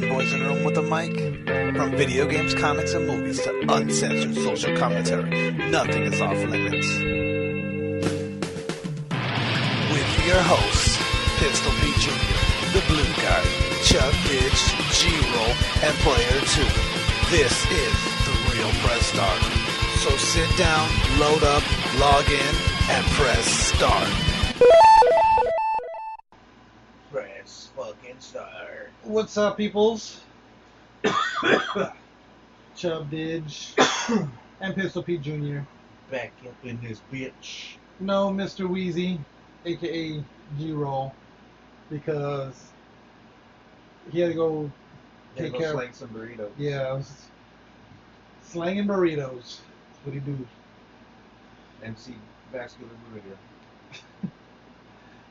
10 boys in a room with a mic? From video games, comics, and movies to uncensored social commentary, nothing is off limits. With your hosts, Pistol Pete Jr., the Blue Guy, Chub Dijj, G-Roll, and Player 2. This is The Real Press Start. So sit down, load up, log in, and press start. Press fucking start. What's up, peoples? Chub Dijj and Pistol Pete Jr. Back up in this bitch. No, Mr. Wheezy, aka G-Roll, because he had to go take care of slang some burritos. Yeah, I was slanging burritos. That's what he do. MC Vascular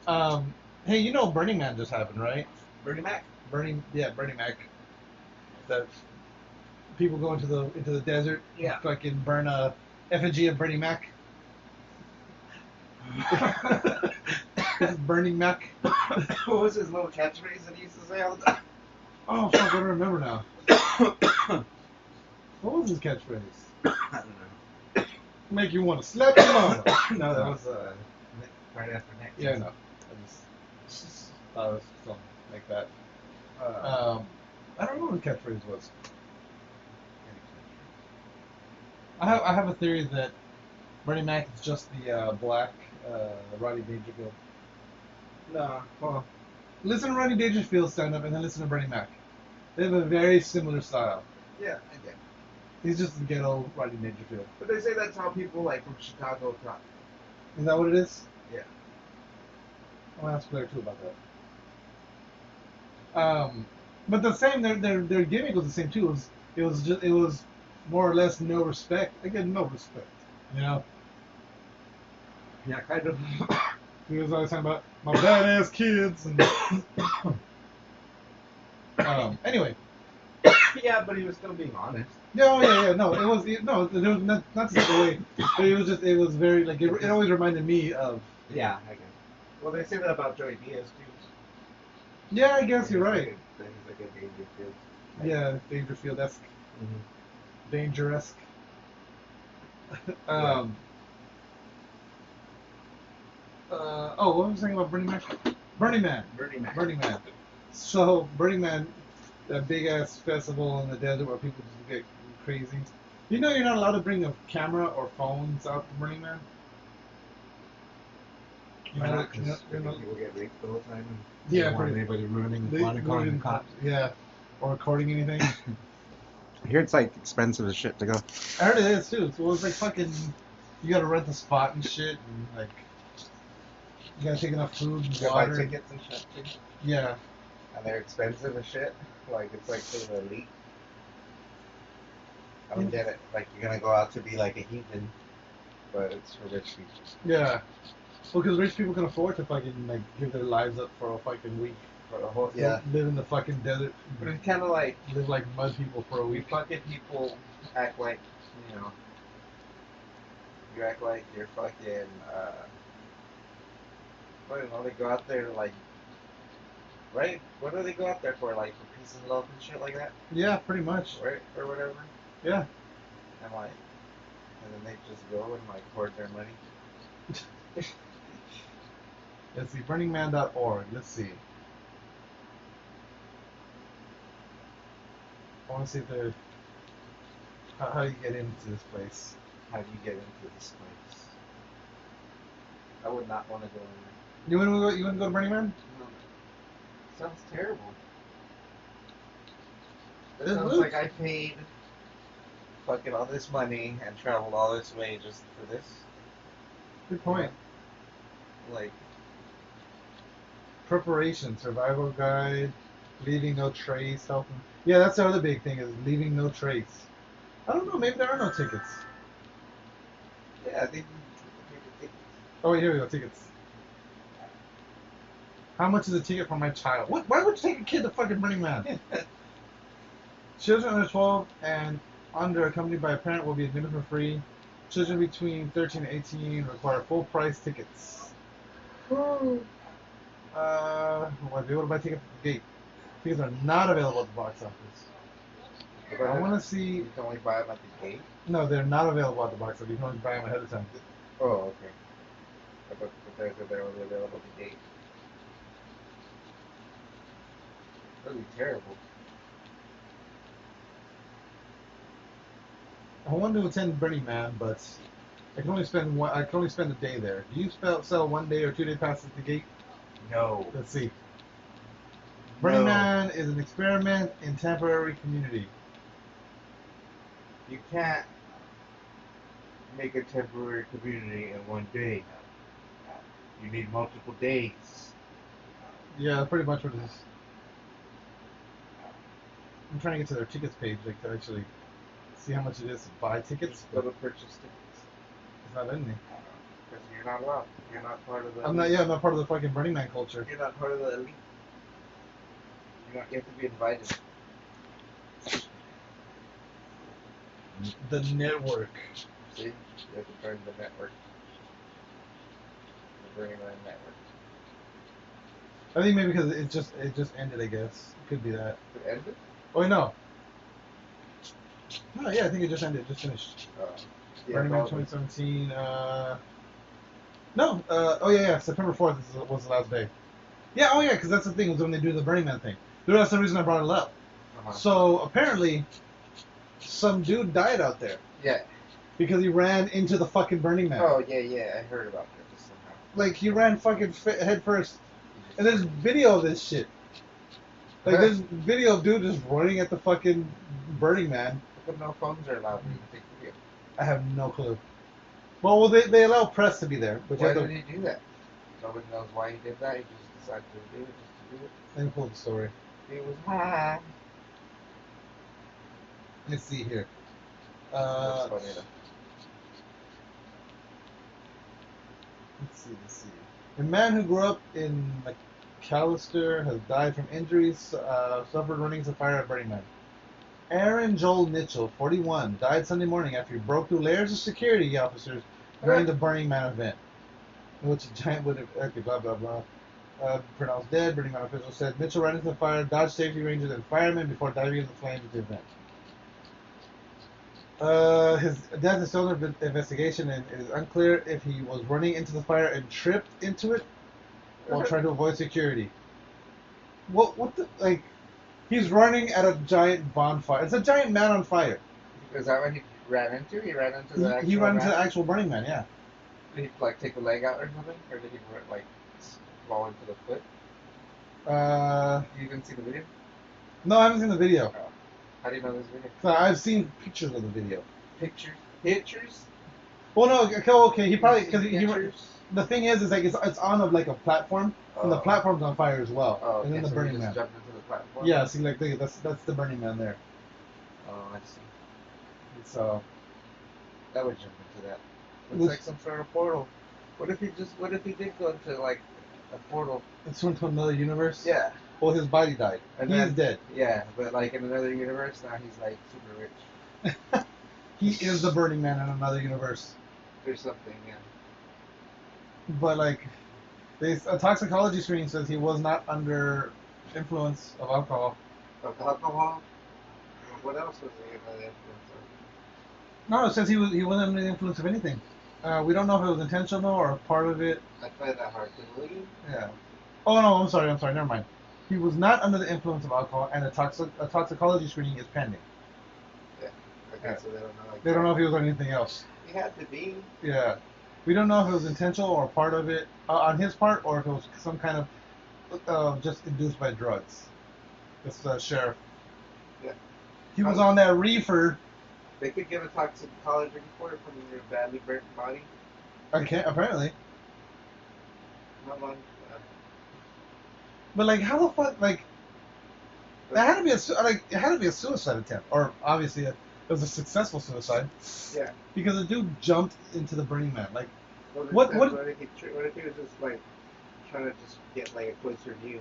Burrito. Hey, you know Burning Man just happened, right? Bernie Mac. Burning Mac. That people go into the desert, fucking burn a effigy of Bernie Mac. It's Burning Mac. What was his little catchphrase that he used to say all the time? Oh fuck, I don't remember now. What was his catchphrase? I don't know. Make you want to slap your mama. No, that was right after next. Yeah, no. I just thought it was something like that. I don't know what the catchphrase was. I have a theory that Bernie Mac is just the black Rodney Dangerfield. No. Well, listen to Rodney Dangerfield stand up and then listen to Bernie Mac. They have a very similar style. Yeah, I get it. He's just the ghetto Rodney Dangerfield. But they say that's how people like from Chicago talk. Is that what it is? Yeah. I'll ask Blair too about that. But the same, their gimmick was the same too. It was more or less no respect. Again, no respect. You know. Yeah, kind of. He was always talking about my badass kids and. Anyway. Yeah, but he was still being honest. Yeah. No, it was there was not just the way. But it was very like it always reminded me of. Yeah, I guess. Well, they say that about Joey Diaz too. Yeah, I guess you're right. He's like a Dangerfield. Yeah, Dangerfield-esque. Mm-hmm. Danger-esque. What was I saying about Burning Man? Burning Man. So, Burning Man, that big-ass festival in the desert where people just get crazy. You know you're not allowed to bring a camera or phones out to Burning Man? Why not? Because people get raped all the time. And Yeah, don't want anybody ruining the cops. Yeah, or recording anything. I hear it's like expensive as shit to go. I heard it is too. So it's like fucking, you gotta rent the spot and shit, and like, you gotta take enough food and You gotta water. buy tickets and shit too. Yeah. And they're expensive as shit. Like, it's like for the elite. I don't get it. Like, you're gonna go out to be like a heathen, but it's for rich people. Yeah. Well, because rich people can afford to fucking like give their lives up for a fucking week. For the whole, Live in the fucking desert. But it's kind of like, Live like mud people for a we week. fucking people act like, you know, you act like you're fucking, I don't know, they go out there like, right? What do they go out there for? Like, for peace and love and shit like that? Yeah, pretty much. Right? Or whatever? Yeah. And like, and then they just go and like hoard their money. Let's see, BurningMan.org. Let's see. I want to see if there's how you get into this place. How do you get into this place? I would not want to go in there. You want to go to Burning Man? No. Sounds terrible. It It sounds looks- like I paid fucking all this money and traveled all this way just for this. Good point. Like, Preparation, survival guide, leaving no trace, helping. Yeah, that's the other big thing is leaving no trace. I don't know, maybe there are no tickets. yeah, they Oh, wait, here we go, tickets. How much is a ticket for my child? What? Why would you take a kid to fucking Burning Man? Children under 12 and under accompanied by a parent will be admitted for free. Children between 13 and 18 require full price tickets. What, they would buy tickets at the gate. Tickets are not available at the box office. I want to see. You can only buy them at the gate. No, they're not available at the box office. You can only buy them ahead of time. Oh, okay. But they're only available at the gate. That'd be terrible. I wanted to attend Burning Man, but I can only spend one. I can only spend a day there. Do you sell 1 day or 2 day passes at the gate? No. Let's see. Burning No. Man is an experiment in temporary community. You can't make a temporary community in 1 day. You need multiple days. Yeah, that's pretty much what it is. I'm trying to get to their tickets page, like to actually see how much it is to buy tickets. Go But to purchase tickets. it's not letting me. Because you're not allowed. You're not part of the I'm not. Yeah, I'm not part of the fucking Burning Man culture. You're not part of the elite. You have to be invited. The network. See? You have to join the network. The Burning Man network. I think maybe because it just ended. I guess it could be that. It ended? Oh wait, no. No, yeah, I think it just ended. Just finished. Yeah, Burning Man probably. 2017. No. Oh yeah. September 4th was the last day. Yeah. Oh yeah, because that's the thing. Was when they do the Burning Man thing. That's the reason I brought it up. Uh-huh. So apparently, some dude died out there Yeah. because he ran into the fucking Burning Man. Oh, yeah, I heard about this somehow. Like he ran fucking head first. And there's video of this shit. Like there's video of dude just running at the fucking Burning Man. How come no phones are allowed when you take video? I have no clue. Well, they allow press to be there, but you Why have to. did he do that? Nobody knows why he did that. He just decided to do it just to do it. Let me pull the story. He was high. Let's see here. That's funny though. Let's see. A man who grew up in McAllister has died from injuries suffered running to fire at Burning Man. Aaron Joel Mitchell, 41, died Sunday morning after he broke through layers of security officers during the Burning Man event, in which a giant would have, okay, blah, blah, blah, pronounced dead. Burning Man officials said Mitchell ran into the fire, dodged safety rangers and firemen before diving into the flames of the event. His death is still under investigation, and it is unclear if he was running into the fire and tripped into it while trying to avoid security. What the, like, he's running at a giant bonfire. It's a giant man on fire. Is that what he ran into? He ran into the actual He ran into man? the actual Burning Man, yeah. Did he, like, take a leg out or something? Or did he, like, fall into the foot? You didn't see the video? No, I haven't seen the video. Oh. How do you know this video? So I've seen pictures of the video. Pictures? Pictures? Well, no, okay, he probably, because the thing is like, it's on like a platform, and the platform's on fire as well. Oh, okay, And then the so Burning he just Man. jumped into the platform? Yeah, see, like, that's the Burning Man there. Oh, I see. So, That would jump into that. Looks like some sort of portal. What if he did go into, like, a portal? it's into another universe? Yeah. Well, his body died. And He's then- dead. Yeah, but, like, in another universe, now he's, like, super rich. He is the Burning Man in another universe. Or something, yeah. But, like, a toxicology screening says he was not under influence of alcohol. Of alcohol? What else was he under the influence of? No, it says he wasn't under the influence of anything. We don't know if it was intentional or part of it. I find that hard to believe. Yeah. Oh, no, I'm sorry, never mind. He was not under the influence of alcohol, and a toxicology screening is pending. Yeah. Okay, so they don't know. Like, They don't know if he was on anything else. He had to be. Yeah. We don't know if it was intentional or part of it on his part, or if it was some kind of just induced by drugs. This sheriff. Yeah. He was on that reefer. They could give a toxicology report from your badly burnt body. Apparently. Not long. But like, how the fuck, like, it had to be a suicide attempt, or obviously it was a successful suicide. Yeah. Because the dude jumped into the Burning Man. Like, What if he was just like trying to just get like a closer view?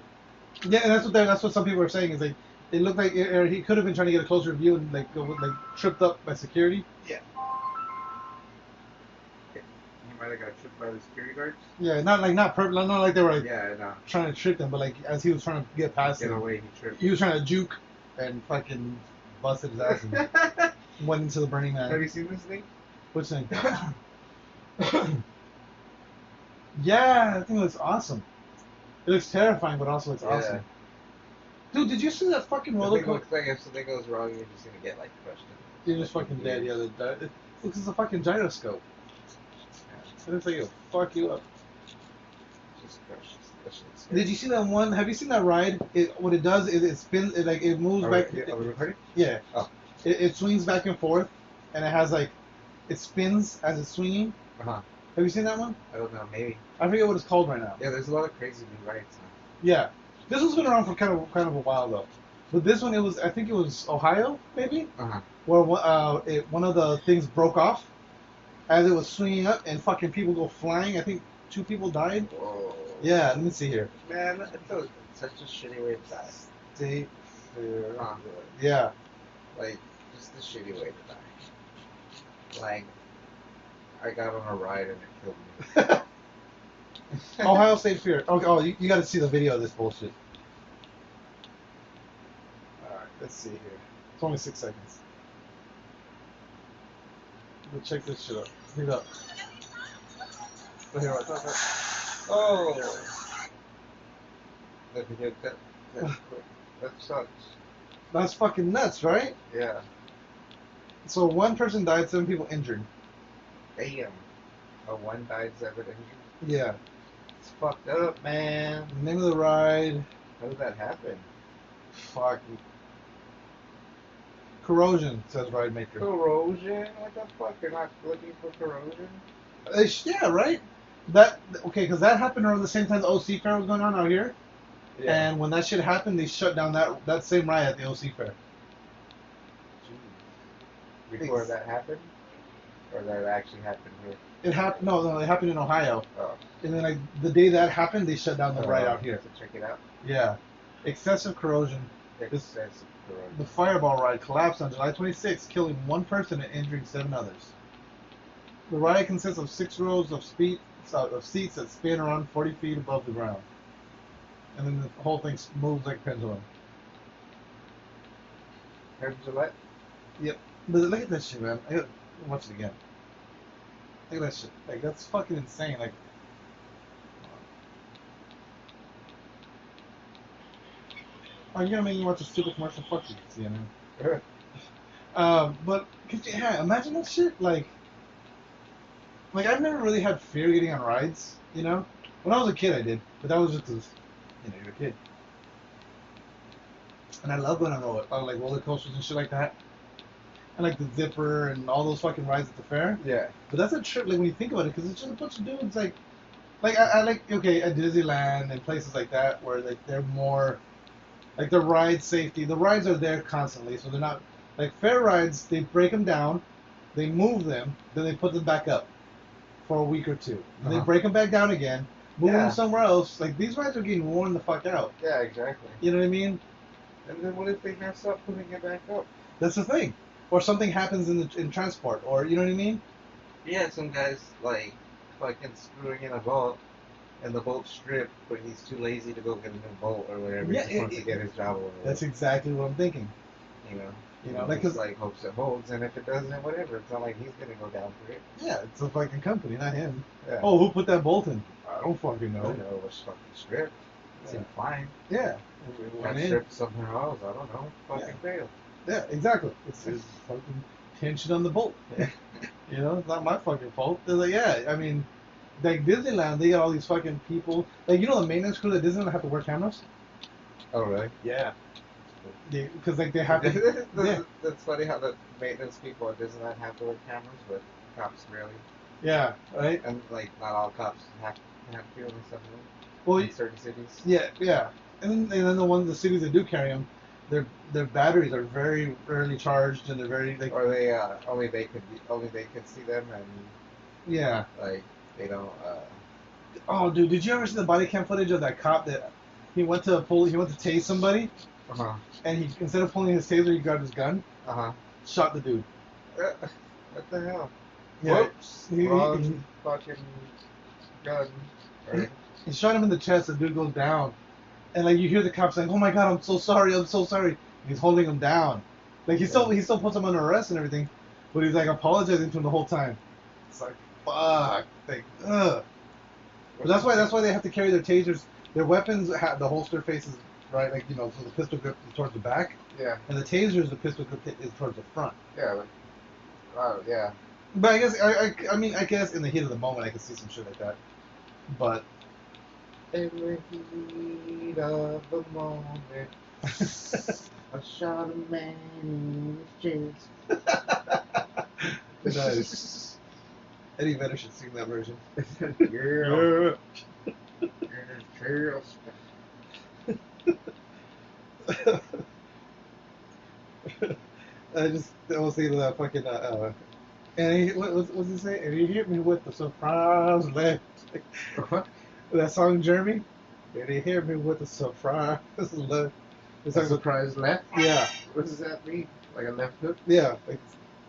yeah, and that's what some people are saying is like, it looked like he could have been trying to get a closer view and like tripped up by security. Yeah. might have got tripped by the security guards. Yeah, not like they were like Yeah, no. trying to trick them, but like as he was trying to get past Get them, away, he tripped. he was trying to juke and fucking busted his ass and went into the Burning Man. Have you seen this thing? Which thing? Yeah, I think it looks awesome. It looks terrifying, but also it's awesome. Dude, did you see that fucking roller coaster? Looks like if something goes wrong, you're just gonna get like crushed. You're just fucking dead. Yeah, it looks like a fucking gyroscope. It looks like it'll fuck you up. Just crushed. Did you see that one? Have you seen that ride? What it does is it spins. It moves back. Are we recording? Yeah. Oh. It swings back and forth, and it has like, it spins as it's swinging. Uh-huh. Have you seen that one? I don't know, maybe. I forget what it's called right now. Yeah, there's a lot of crazy new rides now. Yeah. This one's been around for kind of a while though. But this one, I think it was Ohio, maybe? Uh-huh. Where one of the things broke off as it was swinging up, and fucking people go flying. I think 2 people died. Whoa. Yeah, let me see here. Man, it's such a shitty way to die. State Fair. Yeah. Like, just a shitty way to die. Like, I got on a ride and it killed me. Ohio State Fair. Oh, you got to see the video of this bullshit. Alright, let's see here. It's only 6 seconds. We'll check this shit out. Pick it up. Right here, right. Oh! Let me get that quick. That sucks. That's fucking nuts, right? Yeah. So 1 person died, 7 people injured. Damn. Oh, 1 died, 7 injured? Yeah. It's fucked up, man. The name of the ride. How did that happen? Fuck. Corrosion, says Ride Maker. Corrosion? What the fuck? You're not looking for corrosion? Yeah, right? Okay, because that happened around the same time the OC Fair was going on out here. Yeah. And when that shit happened, they shut down that same ride at the OC Fair. Jeez. Before that happened? Or that actually happened here? It happened. No, it happened in Ohio. Oh. And then, like, the day that happened, they shut down the ride out here. So check it out. Yeah. Excessive corrosion. Excessive corrosion. The Fireball ride collapsed on July 26, killing 1 person and injuring 7 others. The ride consists of 6 rows of seats that spin around 40 feet above the ground. And then the whole thing moves like a pendulum. Pendulum? Yep. But look at this shit, man. I gotta watch it again. Look at that shit. Like, that's fucking insane. Like, oh, you're gonna make me watch a stupid commercial? Fuck you, CNN. But yeah, imagine that shit. Like I've never really had fear getting on rides. You know, when I was a kid, I did, but that was just because, you know, you're a kid. And I love going on like roller coasters and shit like that. And like the Zipper and all those fucking rides at the fair. Yeah. But that's a trip, like, when you think about it, because it's just a bunch of dudes, like I like, okay, at Disneyland and places like that where, like, they're more, like, the ride safety. The rides are there constantly, so they're not, like, fair rides, they break them down, they move them, then they put them back up for a week or 2. And they break them back down again, move them somewhere else. Like, these rides are getting worn the fuck out. Yeah, exactly. You know what I mean? And then what if they mess up putting it back up? That's the thing. Or something happens in transport, or, you know what I mean? Yeah, some guy's, like, fucking screwing in a bolt, and the bolt's stripped, but he's too lazy to go get a new bolt or whatever. Yeah, he just wants to get his job over with. That's exactly what I'm thinking. You know, like, hopes it holds, and if it doesn't, whatever. It's not like he's gonna go down for it. Yeah, it's a fucking company, not him. Yeah. Oh, who put that bolt in? I don't fucking know. I don't know. It was fucking stripped. It seemed fine. Yeah. Got stripped somewhere else. I don't know. Fucking failed. Yeah, exactly. It's just fucking tension on the bolt. You know, it's not my fucking fault. They're like, yeah, I mean, like Disneyland, they got all these fucking people. Like, you know, the maintenance crew at Disneyland have to wear cameras? Oh, really? Yeah. Because, like, they have to. That's funny how the maintenance people at Disneyland have to wear cameras, but cops rarely. Yeah, right? And, like, not all cops have to in some in certain cities. Yeah. And then the cities that do carry them, their batteries are very rarely charged, and they're very, like, or they only they can see them, and like they don't. Oh, dude, did you ever see the body cam footage of that cop that he went to tase somebody, and he, instead of pulling his taser, he grabbed his gun, shot the dude. What the hell? Yeah, Whoops. he- Wrong fucking gun. Or, he shot him in the chest. The dude goes down, and like you hear the cops saying, "Oh my god, I'm so sorry, I'm so sorry." And he's holding him down. Like he still puts him under arrest and everything, but he's like apologizing to him the whole time. It's like fuck, like ugh. But that's why they have to carry their tasers. Their weapons have the holster faces right, like so the pistol grip is towards the back, yeah. and the tasers the pistol grip is towards the front. Yeah. Yeah. But I guess I mean I guess in the heat of the moment I could see some shit like that, but In the heat of the moment, I shot a man in his chest. Nice. Eddie Vedder should sing that version. Yeah. In I was thinking of that fucking and he what's he say? And he hit me with the surprise left. What? That song Jeremy. And he hit me with the surprise left. It's A like surprise left? yeah, What does that mean? Like a left hook? yeah. Like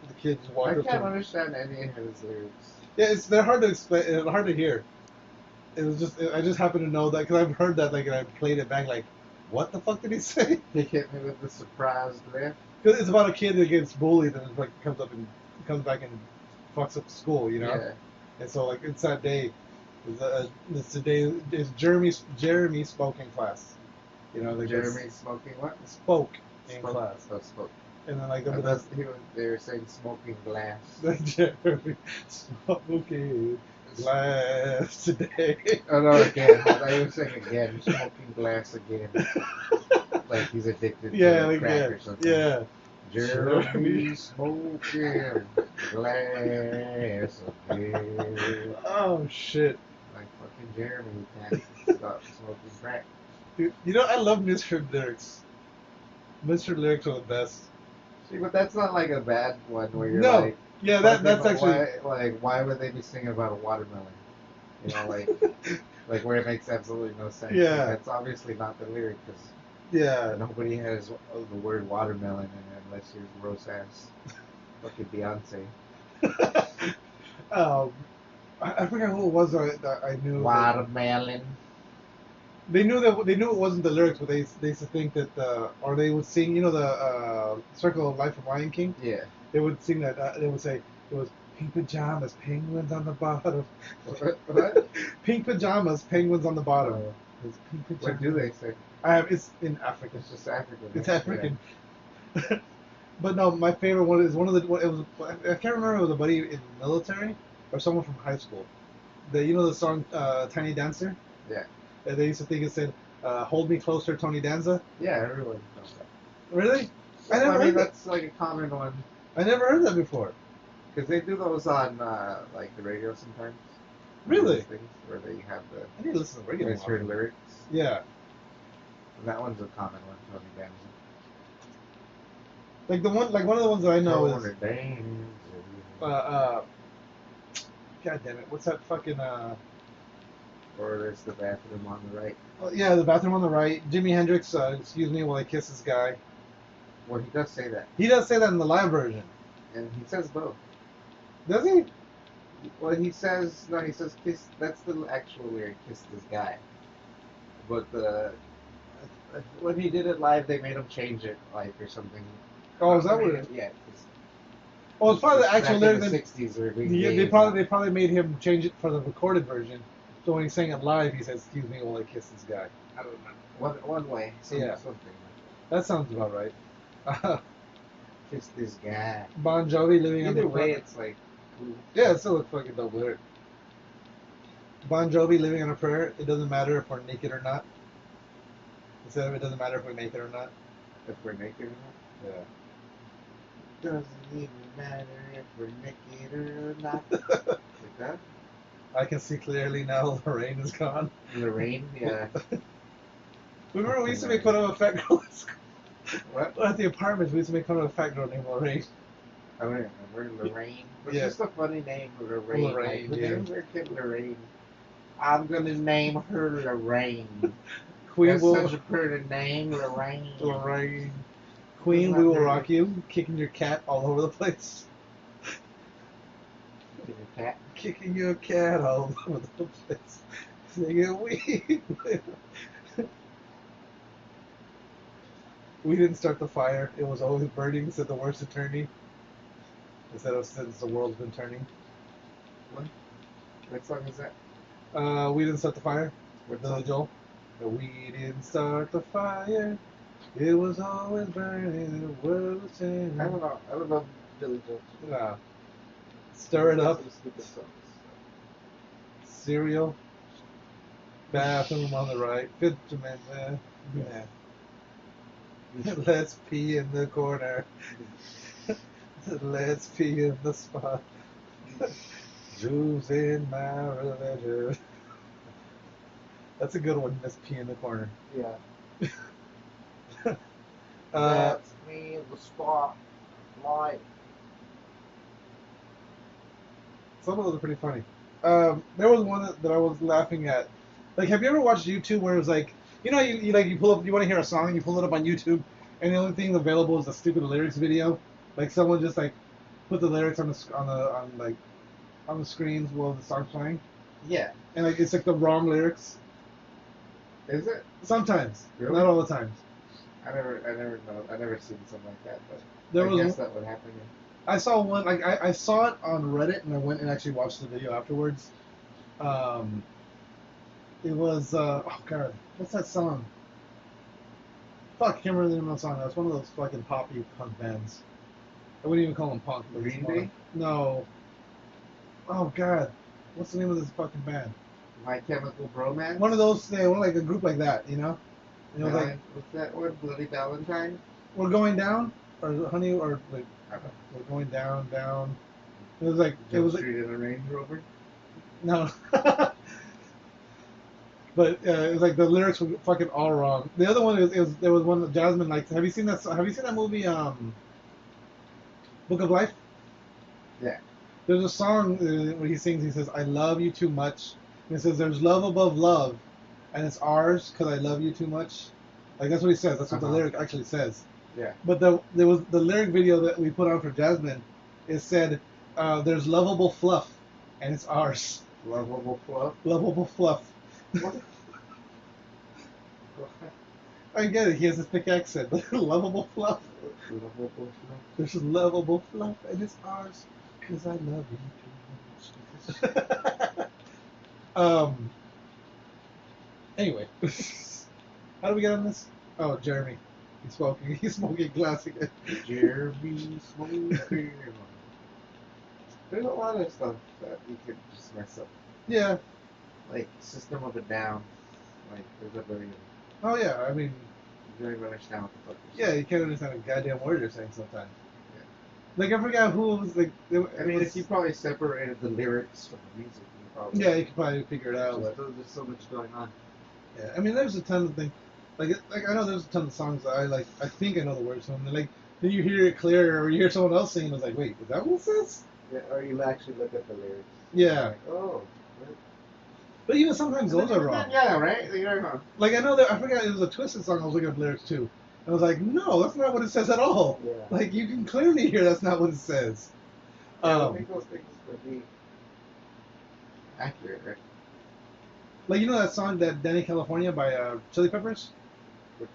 the kid just I walked up to can't him. understand any of his lyrics. Yeah, they're hard to explain. Hard to hear. It was just I just happened to know that because I've heard that like and I played it back like, what the fuck did he say? He hit me with the surprise left. Because it's about a kid that gets bullied and like comes back and fucks up school, Yeah. And so like it's that day. It's the day is Jeremy spoke in class. Like Jeremy smoking what? spoke in class, Oh, spoke. and then like I thought they were saying smoking glass. Jeremy smoking glass today. Oh no, again. I thought he was saying again, smoking glass again. Like he's addicted Yeah, to like crack yeah, or something. yeah. Jeremy smoking glass again. Oh shit. Like fucking Jeremy can't stop smoking crack. Dude, I love misheard lyrics. Misheard lyrics are the best. See, but that's not like a bad one where you're No. like, Yeah, like, that's actually. why would they be singing about a watermelon? Like where it makes absolutely no sense. Yeah. Like, that's obviously not the lyric because Yeah. nobody has the word watermelon in it unless you're gross ass fucking Beyonce. I forgot who it was that I knew. Watermelon. They knew it wasn't the lyrics, but they used to think that or they would sing the Circle of Life from Lion King. Yeah. They would sing that. They would say it was pink pajamas, penguins on the bottom. What? Pink pajamas, penguins on the bottom. It was pink pajamas. What do they say? It's in Africa. It's just African. It's right? African. But no, my favorite one is one of the. It was I can't remember if it was a buddy in the military or someone from high school. The song Tiny Dancer. Yeah. They used to think it said "Hold Me Closer, Tony Danza." Yeah, everyone knows that. Really? I never I mean, heard that. that's like a common one. I never heard that before. Because they do those on like the radio sometimes. Really? Those things where they have the I need to listen to the radio. misheard more. lyrics. Yeah, And that one's a common one, Tony Danza. like one of the ones that I know Tony is Danza. God damn it, what's that fucking Or there's the bathroom on the right. yeah, the bathroom on the right. Jimi Hendrix, excuse me while I kiss this guy. Well, he does say that. He does say that in the live version. And he says both. Does he? Well, he says kiss. That's the actual lyric, kiss this guy. But when he did it live, they made him change it, like, or something. Oh, is that what it is? Yeah. Oh, it's probably the actual lyric. In the 60s or Yeah, they probably made him change it for the recorded version. So when he's saying it live, he says, "Excuse me while I kiss this guy." I don't know. One way. Yeah. Something like That sounds about right. that. Kiss this guy. Bon Jovi living on Either the way, front. it's like cool. Yeah, it's still a fucking dope lyric. Bon Jovi living on a prayer. It doesn't matter if we're naked or not. Instead of it doesn't matter if we're naked or not. If we're naked or not. Yeah. Doesn't even matter if we're naked or not. Like that? I can see clearly now the rain is gone. Lorraine, yeah. Remember we used to make fun of a fat girl at school? What? At the apartments, we used to make fun of a fat girl named Lorraine. I don't remember Lorraine. It's Yeah. just a funny name, Lorraine. Lorraine, Like, yeah. name their kid Lorraine. I'm gonna name her Lorraine. Queen That's will such a pretty name, Lorraine. Lorraine. Queen, Isn't we that will very- rock you, kicking your cat all over the place. cat. Kicking your cat all over the place. Singing we. We didn't start the fire. It was always burning, said the worst attorney. Instead of since the world's been turning. What song is that? We didn't start the fire. What Billy song? Joel. We didn't start the fire. It was always burning. The world was turning. I don't know. I don't know Billy Joel. Nah. Stir it up. Some stupid songs. Cereal. Bathroom on the right. Fifth dimension. Yeah. Let's pee in the corner. Let's pee in the spot. Jews in my religion. That's a good one. Let's pee in the corner. Yeah. Uh, That's me in the spotlight. some of those are pretty funny. There was one that I was laughing at. Like, have you ever watched YouTube where it was like, you know, you pull up, you want to hear a song, you pull it up on YouTube, and the only thing available is a stupid lyrics video. Like someone just like put the lyrics on the screens while the song's playing, Yeah. and like it's like the wrong lyrics. Is it? Sometimes, Really? not all the times. I never know. I never seen something like that, but There I was guess that would happen. I saw one, like, I saw it on Reddit, and I went and actually watched the video afterwards. It was, oh god, what's that song? Fuck, I can't remember the name of the song. That's one of those fucking poppy punk bands. I wouldn't even call them punk. But Green Day? No. Oh god, what's the name of this fucking band? My Chemical Bromance? One of those, yeah, one like a group like that, you know? And it was like, what's that one? Bloody Valentine? we're going down, or honey, or like, I don't know. we're going down, down. It was like, it Jump was like, Street in a Range Rover? no. But it was like the lyrics were fucking all wrong. The other one is there was one that Jasmine liked. Have you seen that? Have you seen that movie, Book of Life? Yeah. There's a song where he sings. He says, "I love you too much." And it says, "There's love above love, and it's ours because I love you too much." Like that's what he says. That's what the lyric actually says. Yeah. But there was the lyric video that we put on for Jasmine. It said, "There's lovable fluff, and it's ours." Lovable Fluff? Lovable fluff. What? I get it. He has a thick accent. Lovable fluff. Lovable Fluff? There's lovable fluff, and it's ours because I love you too much. Anyway, how do we get on this? Oh, Jeremy. He's smoking. He's smoking glass again. Jeremy Smoking. There's a lot of stuff that you could just mess up. Yeah. Like System of a Down. Like there's a very Oh yeah. I mean, you don't even understand what the fuck you're yeah. You can't understand a goddamn word you're saying sometimes. Yeah. Like I forgot who was like. I mean, if you probably separated the lyrics from the music, you probably Yeah, you could probably figure it out. But there's so much going on. yeah, I mean, there's a ton of things. Like I know there's a ton of songs that I like. I think I know the words to them. And like then you hear it clear, or you hear someone else singing. It's like, wait, is that what it says? Yeah, or you actually look at the lyrics. Yeah. Like, oh. But even sometimes those are wrong. Yeah, right? You're wrong. Like I know that I forgot it was a Twisted song I was looking at the lyrics too. I was like, no, that's not what it says at all. Yeah. Like you can clearly hear that's not what it says. I think those things would be accurate, right? Like you know that song that Danny California by Chili Peppers? Which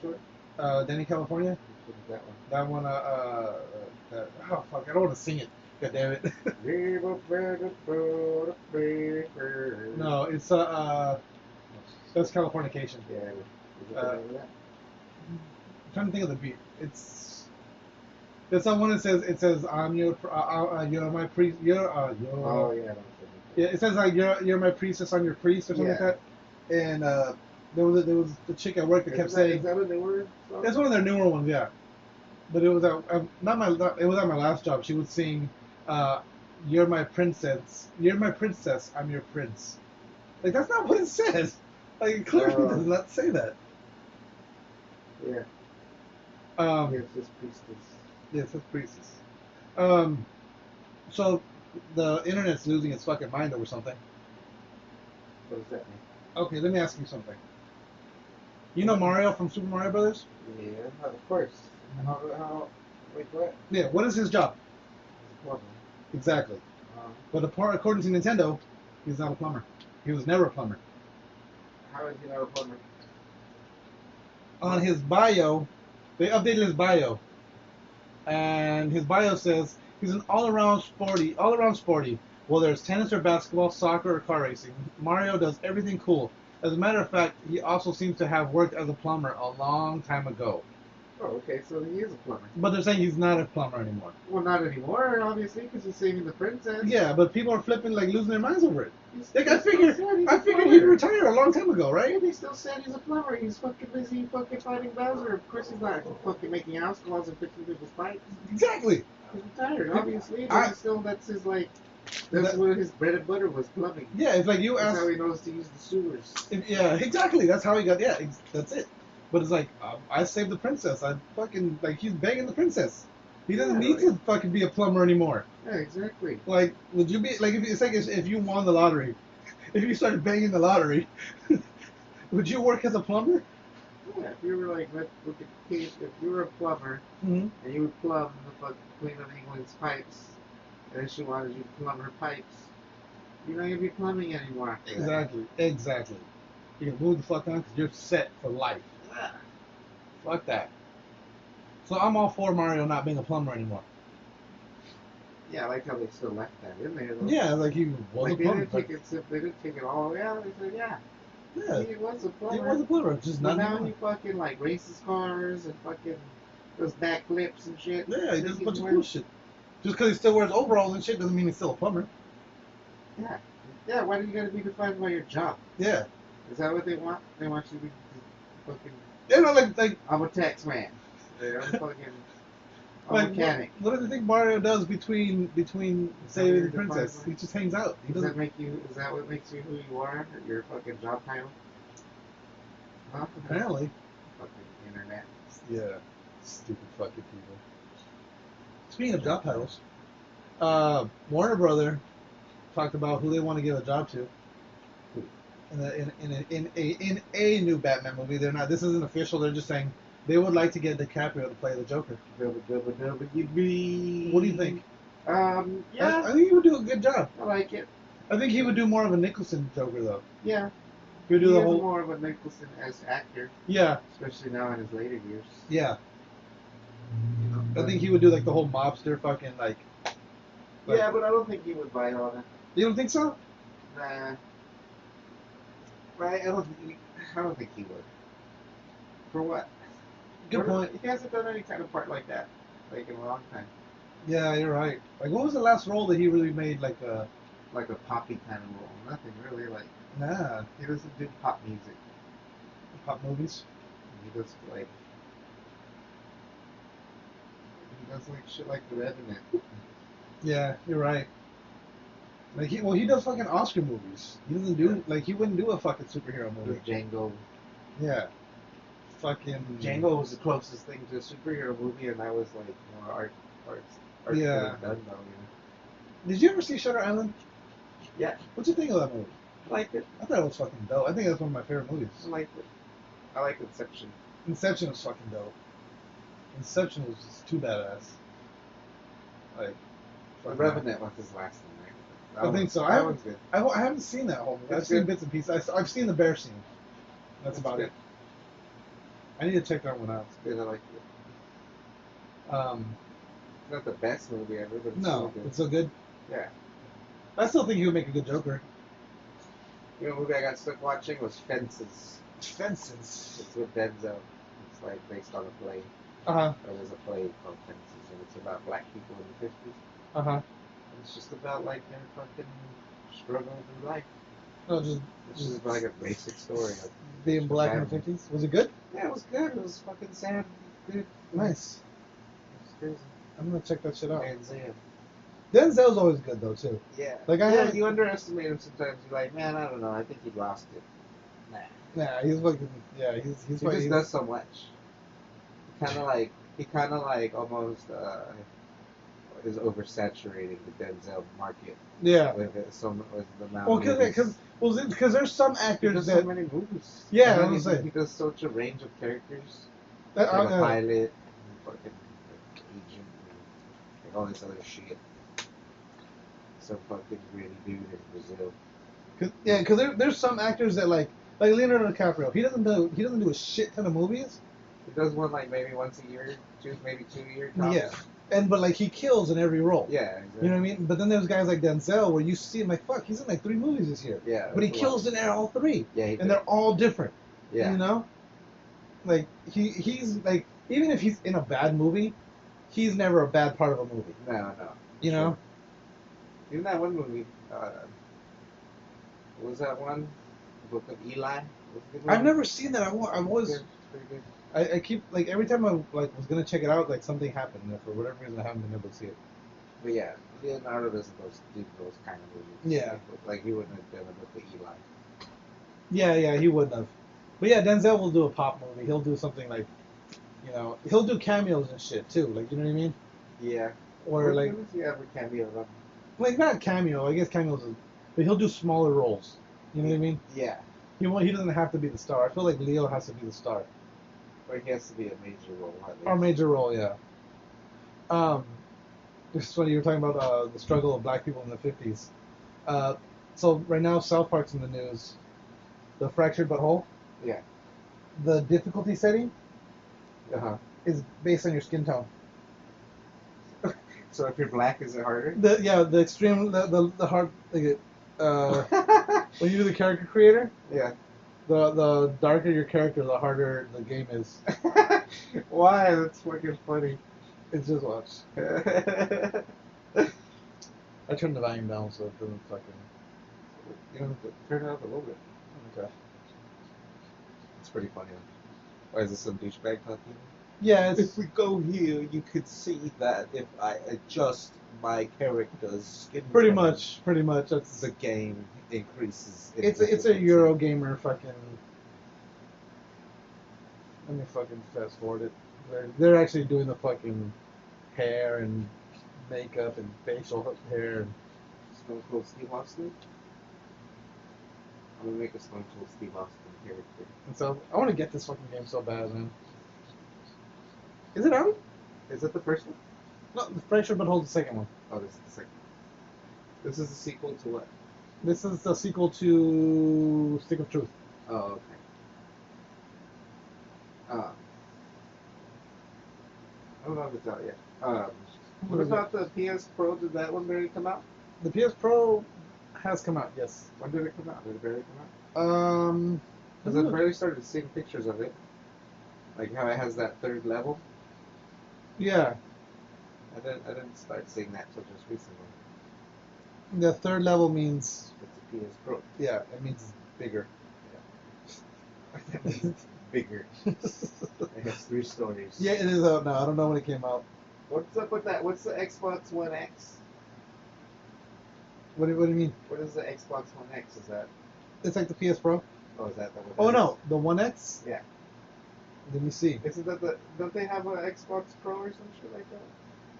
one? Danny California? Which one is That one oh fuck, I don't want to sing it. God damn it. that one? No, it's that's Californication. Yeah. Is it the name of that? I'm trying to think of the beat. It's that one that says I'm your you're my priest you're Oh, yeah. yeah, it says like you're my priestess, I'm your priest or something like that. And there was the chick at work that kept saying Is that a newer song? that's one of their newer ones, yeah. But it was it was at my last job. She would sing, "You're my princess, I'm your prince." Like that's not what it says. Like it clearly does not say that. Yeah. Yeah, It's just priestess. it says priestess. So the internet's losing its fucking mind over something. What does that mean? Okay, let me ask you something. You know Mario from Super Mario Brothers? Yeah, of course. How wait, what? Yeah. What is his job? Plumber. Exactly. But according to Nintendo, he's not a plumber. He was never a plumber. How is he not a plumber? On his bio, they updated his bio, and his bio says he's an all-around sporty. Whether it's tennis or basketball, soccer or car racing, Mario does everything cool. As a matter of fact, he also seems to have worked as a plumber a long time ago. Oh, okay, so he is a plumber. But they're saying he's not a plumber anymore. Well, not anymore, obviously, because he's saving the princess. Yeah, but people are flipping, like, losing their minds over it. He's I figured plumber. he'd retire a long time ago, right? And he still said he's a plumber. He's fucking busy fucking fighting Bowser. Of course he's not fucking making house calls and fixing people's pipes. Exactly. He's retired, obviously, but he's still, that's his, like, that's what his bread and butter was, plumbing. Yeah, it's like you That's ask. how he knows to use the sewers. Yeah, exactly. That's how he got. Yeah, that's it. But it's like, I saved the princess. I fucking, like, he's begging the princess. He doesn't need to fucking be a plumber anymore. Yeah, exactly. Like, would you be, like, if you won the lottery, if you started banging the lottery, would you work as a plumber? Yeah, if you were like, look at the case, if you were a plumber, Mm-hmm. and you would plumb the fucking Queen of England's pipes, and then she wanted you to plumb her pipes, you're not gonna be plumbing anymore after that. Exactly. You can move the fuck on because you're set for life. Yeah. Fuck that. So I'm all for Mario not being a plumber anymore. Yeah, I like how they still left that in there, though. Yeah, like he was Like, a plumber. they didn't take it all the way out. They said, yeah, he was a plumber. He was a plumber, just But not now anymore. he fucking, like, races cars and fucking does backflips and shit. Yeah, he does a bunch of cool shit. Just because he still wears overalls and shit doesn't mean he's still a plumber. Yeah. Yeah, why do you gotta be defined by your job? Yeah. Is that what they want? They want you to be fucking... Yeah, no, like I'm a tax man. I'm fucking... I'm like a mechanic. what do you think Mario does between saving the princess? He just hangs out. He Does doesn't. is that what makes you who you are? Your fucking job title? Huh? Apparently. Fucking internet. Yeah. Stupid fucking people. Speaking of job titles, Warner Brother talked about who they want to give a job to in a new Batman movie. They're not. This isn't official. They're just saying they would like to get DiCaprio to play the Joker. WWW. What do you think? Yeah, I think he would do a good job. I like it. I think he would do more of a Nicholson Joker though. Yeah. He would do He the is whole. more of a Nicholson as actor, Yeah. especially now in his later years. Yeah. You know, I think he would do like the whole mobster fucking like. Yeah, but I don't think he would bite on it. You don't think so? Nah. Right? I don't think he would. For what? Good point. He hasn't done any kind of part like that, like in a long time. Yeah, you're right. Like, what was the last role that he really made? Like Like a poppy kind of role. Nothing really. Like nah, he doesn't do pop music. pop movies. He does like shit like The Revenant. Yeah, you're right. Like he does fucking Oscar movies. He doesn't do he wouldn't do a fucking superhero movie. With Django. Yeah. Fucking Django was the closest thing to a superhero movie, and that was like more art Yeah. done though. You know? Did you ever see Shutter Island? Yeah, What'd you think of that movie? I liked it. I thought it was fucking dope. I think that's one of my favorite movies. I liked it. I like Inception. Inception was fucking dope. Inception was just too badass. Like, The fucking- Revenant was his last one, right? I think so. That one's good. I haven't seen that whole movie. I've It's seen good. bits and pieces. I've seen the bear scene. That's It's about good. it. I need to check that one out. It's good. I liked it. Um, It's not the best movie ever, but it's no, still good. it's so good. Yeah. I still think he would make a good Joker. You know, what movie I got stuck watching was Fences. Fences. It's with Denzel. It's like based on a play. Uh-huh. Or there's a play called Fences, and it's about black people in the 50s. Uh-huh. It's just about like their fucking struggle through life. No, just It's just like a basic story. Of being black in the 50s. Was it good? Yeah, it was good. It was fucking sad. Good. Nice. It was crazy. I'm gonna check that shit out. Denzel. Denzel's always good though too. Yeah. Like, You underestimate him sometimes. You're like, man, I don't know. I think he lost it. Nah. Nah, he's fucking he's He fucking, just does so much. He kind of like almost is oversaturating the Denzel market yeah. with the amount. Well, of movies. because there's some He actors does that so many movies. Yeah, And I was he, gonna say. he does such a range of characters. that Like a pilot, and fucking agent, and like all this other shit. some fucking gritty dude in Brazil. Cause there's some actors that like Leonardo DiCaprio. He doesn't do a shit ton of movies. He does one like maybe once a year, maybe 2 years. Yeah, but like he kills in every role. Yeah, exactly. You know what I mean? But then there's guys like Denzel where you see him like, fuck, he's in like 3 movies this year. Yeah. But he kills in all 3. Yeah, and they're all different. Yeah. You know? Like he's like, even if he's in a bad movie, he's never a bad part of a movie. No. You know? Even that one movie, what was that one? The Book of Eli? I've never seen that. I've always. Pretty good. I keep like every time I like was gonna check it out, like something happened, and for whatever reason I haven't been able to see it. But yeah, Leonardo doesn't do those kind of movies. Yeah. Like he wouldn't have done a Book of Eli. Yeah, he wouldn't have. But yeah, Denzel will do a pop movie. He'll do something like, you know, he'll do cameos and shit too. Like, you know what I mean? Yeah. Or like, when does he ever cameo them? like not cameo. I guess cameos, but he'll do smaller roles. You know what I mean? Yeah. He doesn't have to be the star. I feel like Leo has to be the star. Or he has to be a major role. Or major role, yeah. It's funny you were talking about the struggle of black people in the 50s. So right now South Park's in the news. The fractured but whole. Yeah. The difficulty setting is based on your skin tone. So if you're black, is it harder? The extreme, the hard, like, when you do the character creator, Yeah. the darker your character, the harder the game is. Why? That's fucking funny. It's just watch. I turned the volume down so it doesn't fucking. You don't have to turn it up a little bit. Okay. It's pretty funny. Why is this some douchebag talking? Yeah, If we go here, you could see that if I adjust my character's skin pretty tone, much. That's the game increases. in it's a difficulty. Eurogamer fucking. Let me fucking fast forward it. They're actually doing the fucking hair and makeup and facial hair. And Stone Cold Steve Austin. I'm gonna make a Stone Cold Steve Austin character. and so I want to get this fucking game so bad, man. Is it out? Is that the first one? No, the Fractured but Hold the second one. Oh, this is the second. This is the sequel to what? This is the sequel to Stick of Truth. Oh, okay. I don't know if it's out yet. What about the PS Pro? Did that one barely come out? The PS Pro has come out, yes. When did it come out? Did it barely come out? Because I barely started seeing pictures of it. Like how it has that third level. Yeah, I didn't start seeing that till just recently. the third level means, It's a PS Pro. yeah, it means it's bigger. Bigger. It has 3 stories. Yeah, it is out now. I don't know when it came out. What's up with that? What's the Xbox One X? What do you mean? What is the Xbox One X? Is that? It's like the PS Pro? Oh, is that the one? Oh, no, the One X? Yeah. Let me see. Isn't that the? Don't they have an Xbox Pro or some shit like that?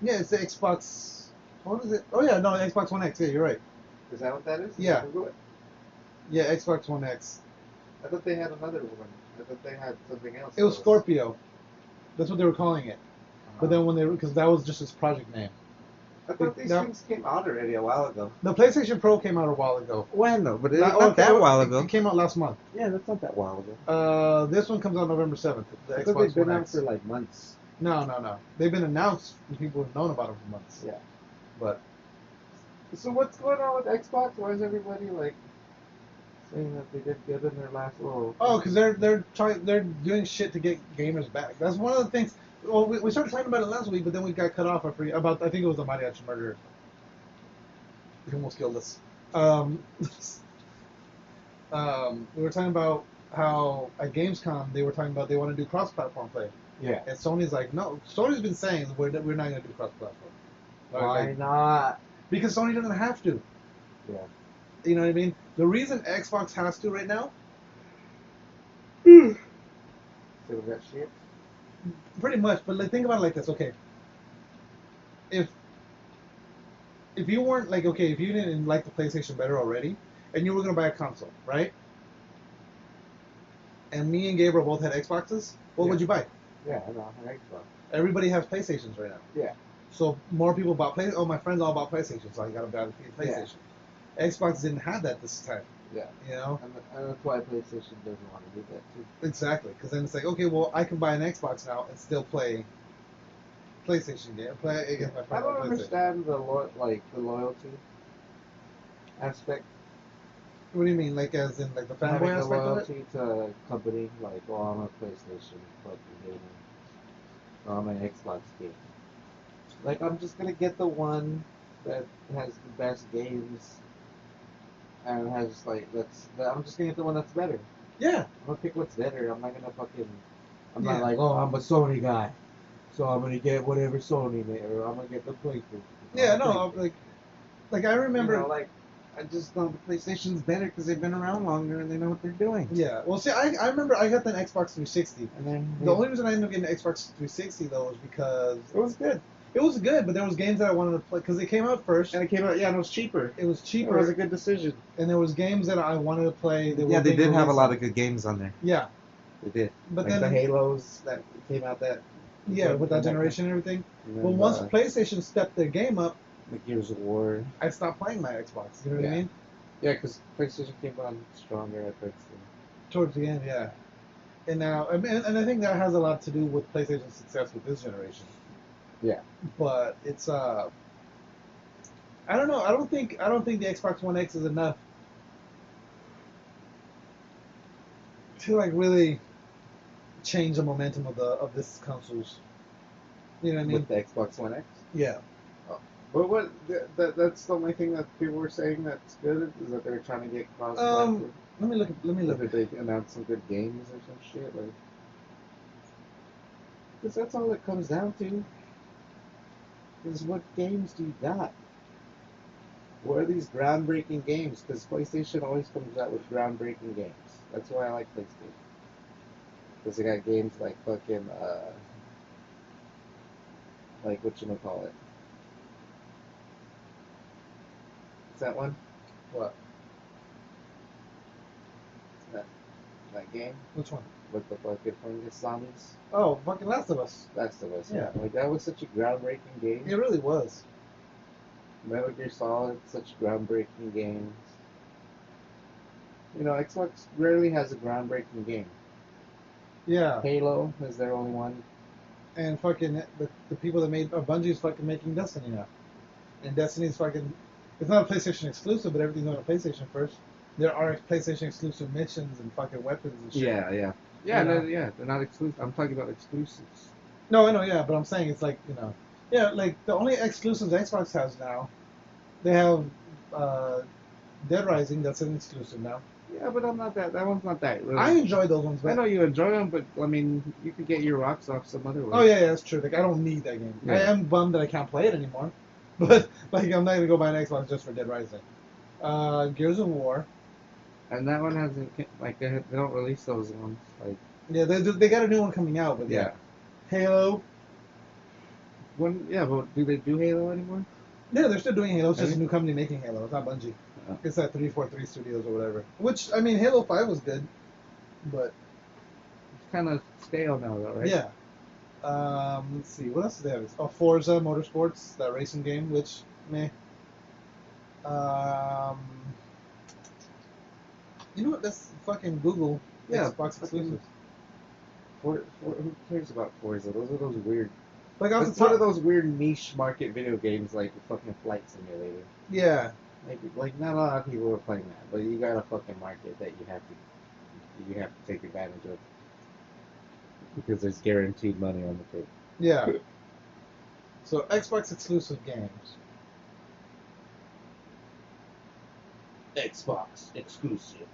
Yeah, it's the Xbox. What is it? Oh, yeah, no, Xbox One X. Yeah, you're right. Is that what that is? Yeah. Google it. Yeah, Xbox One X. I thought they had another one. I thought they had something else. It was Scorpio. That's what they were calling it. But then when because that was just its project name. I thought these things came out already a while ago. The PlayStation Pro came out a while ago. Well, no, but Not that while ago. It came out last month. Yeah, that's not that while ago. This one comes out November 7th. The I thought Xbox they've been One out X. for like months. No. They've been announced and people have known about them for months. Yeah. But So what's going on with Xbox? Why is everybody like saying that they did good in their last little? oh, because they're doing shit to get gamers back. That's one of the things. Well, we started talking about it last week, but then we got cut off. I think it was the mariachi murder. He almost killed us. We were talking about how at Gamescom they were talking about they want to do cross-platform play. Yeah. And Sony's like, no. Sony's been saying we're not going to do cross-platform. Why not? Because Sony doesn't have to. Yeah. You know what I mean? The reason Xbox has to right now, So that shit. pretty much. But like, think about it like this. Okay. If you weren't like, okay, if you didn't like the PlayStation better already, and you were going to buy a console, right? And me and Gabriel both had Xboxes, what would you buy? Yeah, I know. An Xbox. Everybody has PlayStations right now. Yeah. So more people bought PlayStation. Oh, my friends all bought PlayStation, so I got to buy the PlayStation. Xbox didn't have that this time. Yeah. You know? And that's why PlayStation doesn't want to do that too. Exactly, because then it's like, okay, well, I can buy an Xbox now and still play PlayStation game. Play against my I friends don't on PlayStation. understand the loyalty aspect. What do you mean, like as in like the Having fanboy the aspect of it? loyalty to a company, like, oh, I'm a PlayStation fucking gamer. Oh, I'm an Xbox gamer. Like, I'm just gonna get the one that has the best games and has like I'm just gonna get the one that's better. Yeah. I'm gonna pick what's better. I'm not gonna fucking. I'm Yeah. not like, oh, I'm a Sony guy, so I'm gonna get whatever Sony made, or I'm gonna get the PlayStation. Yeah, no, like I remember. You know, like, I just know the PlayStation's better because they've been around longer and they know what they're doing. Yeah, well, see, I remember I got the Xbox 360. And then The only reason I ended up getting the Xbox 360 though was because it was good. it was good, but there was games that I wanted to play because it came out first. And it came out, yeah, and it was cheaper. It was It cheaper. was a good decision. And there was games that I wanted to play. That Yeah, were they being did have a released lot on. of good games on there. Yeah, They did. but Like then the Halos that came out that. yeah, with that generation and everything. And then, But once PlayStation stepped their game up, the Gears of War. I stopped playing my Xbox. You know what I Yeah. mean? Yeah, because PlayStation came on stronger at first. Towards the end, yeah. And now, and I think that has a lot to do with PlayStation's success with this generation. Yeah. But it's I don't know. I don't think the Xbox One X is enough to like really change the momentum of this consoles. You know what I mean? With the Xbox One X. Yeah. But that's the only thing that people were saying that's good is that they're trying to get cross. Let me look. That they announced some good games or some shit like. Because that's all it comes down to. Is what games do you got? What are these groundbreaking games? Because PlayStation always comes out with groundbreaking games. That's why I like PlayStation. Because they got games like fucking, like whatchamacallit. What's that one? What? That game? Which one? With the fucking fungus zombies? Oh, fucking Last of Us. Last of Us, Yeah. Like, that was such a groundbreaking game. It really was. Metal Gear Solid, such groundbreaking games. You know, Xbox rarely has a groundbreaking game. Yeah. Halo is their only one. And fucking the people that made Bungie's fucking making Destiny now. And Destiny's fucking. It's not a PlayStation exclusive, but everything's on a PlayStation first. There are PlayStation exclusive missions and fucking weapons and shit. Yeah. You Yeah, know? they're not exclusive. I'm talking about exclusives. No, I know, yeah, but I'm saying it's like, you know. Yeah, like the only exclusives Xbox has now, they have Dead Rising, that's an exclusive now. Yeah, but I'm not that. That one's not that. Really. I enjoy those ones, I but know you enjoy them, but I mean, you could get your rocks off some other way. oh yeah, that's true. Like I don't need that game. Yeah. I am bummed that I can't play it anymore. But like I'm not gonna go buy an Xbox just for Dead Rising. Gears of War. And that one hasn't like they don't release those ones. Like Yeah, they got a new one coming out, but yeah. Halo. But do they do Halo anymore? Yeah, they're still doing Halo. It's just a Really? new company making Halo. It's not Bungie. Oh. It's at 343 Studios or whatever. Which I mean, Halo 5 was good, but It's kind of stale now, though, right? yeah. Let's see. What else do they have? Oh, Forza Motorsports, that racing game, which meh. You know what? That's fucking Google. Yeah, Xbox exclusives. Who cares about Forza? Those are those weird. Like off the It's one of top. those weird niche market video games like the fucking Flight Simulator. Yeah. Like not a lot of people are playing that, but you got a fucking market that you have to take advantage of because there's guaranteed money on the table. Yeah. So Xbox exclusive games. Xbox exclusive.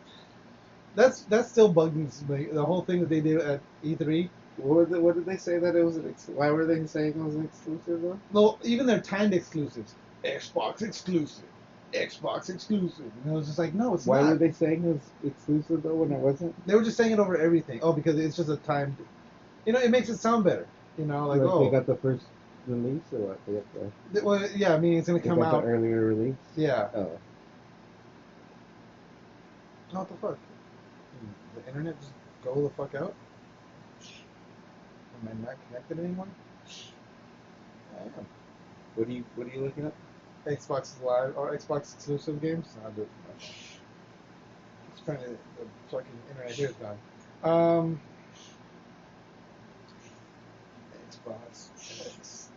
That still bugs me. The whole thing that they did at E3. What did they say that it was why were they saying it was an exclusive though? No, even their timed exclusives. Xbox exclusive. Xbox exclusive. And it was just like, no, it's Why not. were they saying it was exclusive though when it wasn't? They were just saying it over everything. Oh, because it's just a timed. You know, it makes it sound better. You know, like They got the first release or what? They got the, Well, yeah, I mean, it's gonna they come got out. the earlier release. Yeah. Oh. What the fuck? The internet just go the fuck out? Am I not connected anymore? I am. What are you looking up? Xbox Live or Xbox exclusive games. I'll do it. It's trying to the fucking internet here is gone. Xbox X.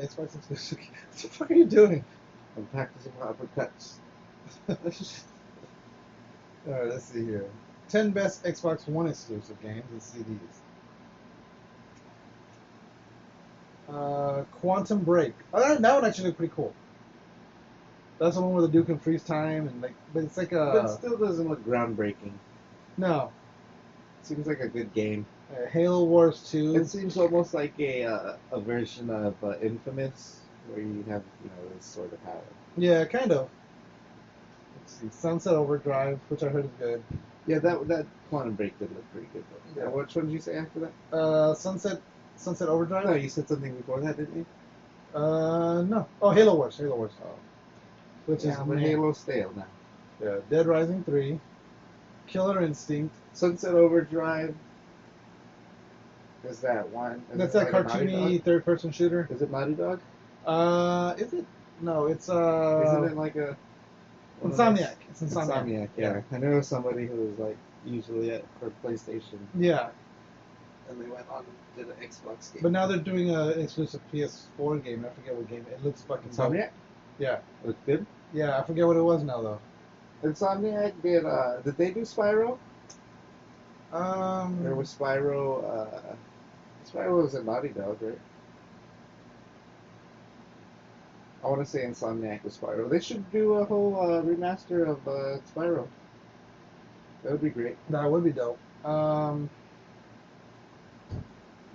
Xbox exclusive. What the fuck are you doing? I'm practicing my uppercuts. Alright, let's see here. 10 best Xbox One exclusive games and CDs. Quantum Break. Oh, that one actually looked pretty cool. That's the one where the dude can freeze time and like, but it's like But it still doesn't look groundbreaking. no. Seems like a good game. Halo Wars 2. It seems almost like a version of Infamous, where you have this sort of power. Yeah, kind of. Let's see. Sunset Overdrive, which I heard is good. Yeah, that Quantum Break did look pretty good though. Yeah. Which one did you say after that? Sunset Overdrive? No, you said something before that, didn't you? No. Oh, Halo Wars. Oh. Which is but Halo's stale now. Yeah, Dead Rising 3, Killer Instinct. Sunset Overdrive. Is that one? That's that cartoony third-person shooter. Is it Naughty Dog? Is it? No, it's Isn't it like a Insomniac? It's Insomniac. Yeah. I know somebody who was like usually for PlayStation. Yeah. And they went on to the Xbox game. But now they're doing an exclusive PS4 game. I forget what game. It looks fucking dope. Insomniac? Yeah. Looks good? Yeah, I forget what it was now though. Insomniac did they do Spyro? There was Spyro, Spyro was a Naughty Dog, right? I want to say Insomniac was Spyro. They should do a whole remaster of Spyro. That would be great. That would be dope.